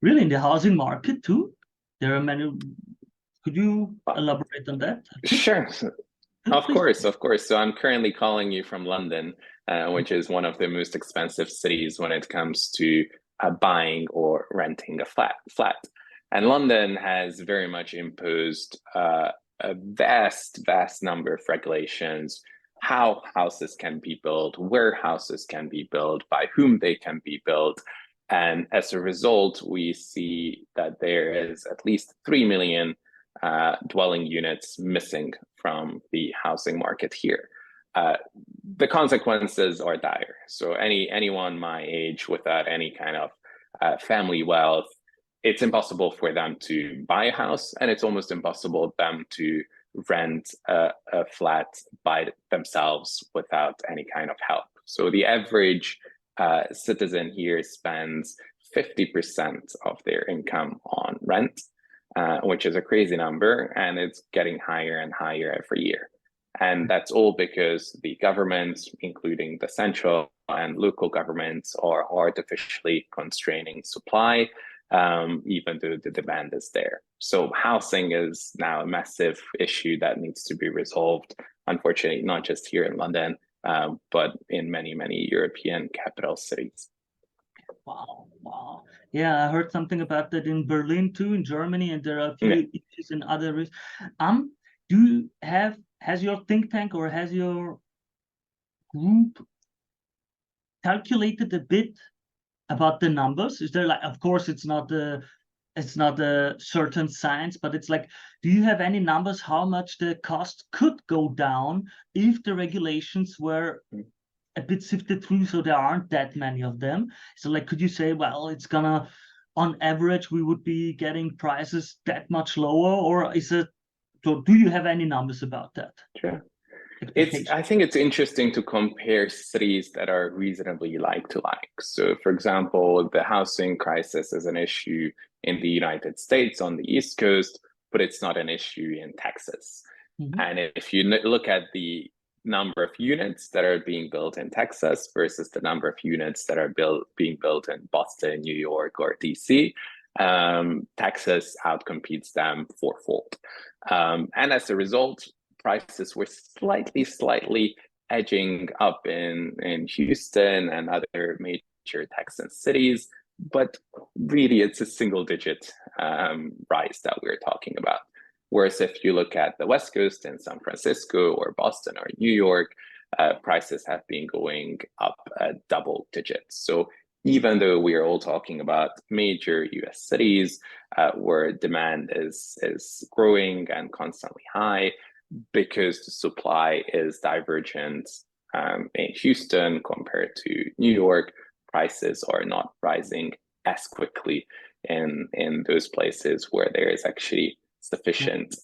Really, in the housing market too? There are many. Could you elaborate on that? Sure. Of Please. course, of course. So I'm currently calling you from London, which is one of the most expensive cities when it comes to buying or renting a flat. And London has very much imposed a vast number of regulations, how houses can be built, where houses can be built, by whom they can be built. And as a result, we see that there is at least 3 million dwelling units missing from the housing market here. The consequences are dire. So anyone my age without any kind of family wealth, it's impossible for them to buy a house, and it's almost impossible for them to rent a flat by themselves without any kind of help. So the average citizen here spends 50% of their income on rent, which is a crazy number, and it's getting higher and higher every year. And that's all because the governments, including the central and local governments, are artificially constraining supply, even though the demand is there. So housing is now a massive issue that needs to be resolved, unfortunately, not just here in London, but in many European capital cities. Wow. Yeah, I heard something about that in Berlin too, in Germany, and there are a few issues in other regions. Has your think tank or has your group calculated a bit about the numbers? Is there like, of course, it's not a certain science, but it's like, do you have any numbers how much the cost could go down if the regulations were a bit sifted through, so there aren't that many of them? So like, could you say, well, it's gonna, on average, we would be getting prices that much lower, or is it, so do you have any numbers about that? Sure. I think it's interesting to compare cities that are reasonably like to like. So for example, the housing crisis is an issue in the United States on the East Coast, but it's not an issue in Texas. And if you look at the number of units that are being built in Texas versus the number of units that are being built in Boston, New York, or DC, Texas outcompetes them fourfold. And as a result, prices were slightly edging up in Houston and other major Texan cities, but really it's a single-digit rise that we're talking about. Whereas if you look at the West Coast in San Francisco or Boston or New York, prices have been going up double digits. So even though we are all talking about major US cities where demand is growing and constantly high, because the supply is divergent in Houston compared to New York, prices are not rising as quickly in those places where there is actually sufficient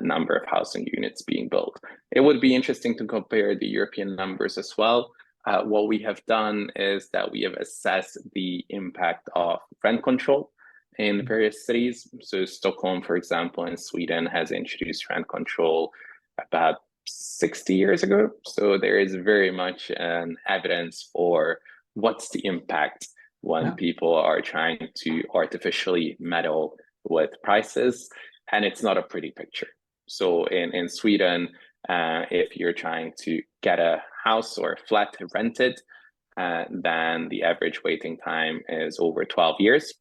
number of housing units being built. It would be interesting to compare the European numbers as well. What we have done is that we have assessed the impact of rent control in various cities. So Stockholm, for example, in Sweden has introduced rent control about 60 years ago. So there is very much an evidence for what's the impact when people are trying to artificially meddle with prices. And it's not a pretty picture. So in Sweden, if you're trying to get a house or a flat rented, then the average waiting time is over 12 years.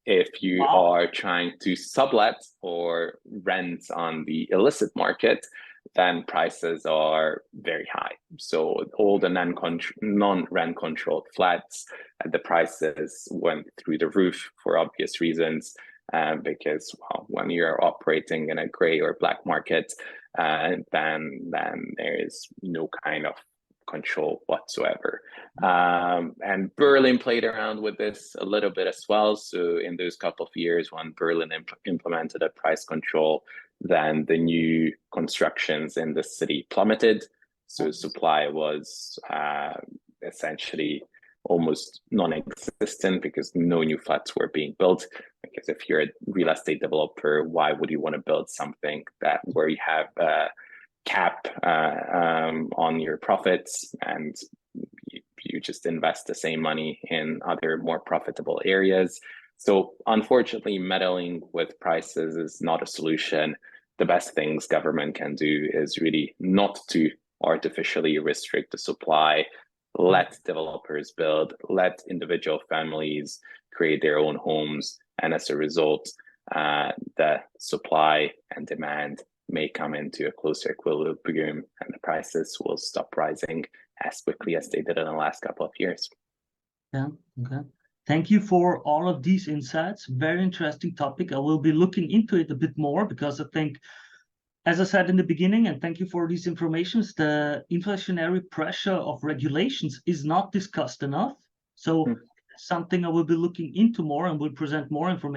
If you are trying to sublet or rent on the illicit market, then prices are very high. So all the non-rent controlled flats, the prices went through the roof for obvious reasons. Because when you're operating in a gray or black market, then there is no kind of control whatsoever. And Berlin played around with this a little bit as well. So in those couple of years when Berlin implemented a price control, then the new constructions in the city plummeted. So supply was essentially almost non-existent because no new flats were being built. Because if you're a real estate developer, why would you want to build something where you have a cap on your profits and you just invest the same money in other more profitable areas. So unfortunately, meddling with prices is not a solution. The best things government can do is really not to artificially restrict the supply, let developers build, let individual families create their own homes, and as a result, the supply and demand may come into a closer equilibrium and the prices will stop rising as quickly as they did in the last couple of years. Yeah, okay. Thank you for all of these insights. Very interesting topic. I will be looking into it a bit more because I think, as I said in the beginning, and thank you for these informations, the inflationary pressure of regulations is not discussed enough. So something I will be looking into more and will present more information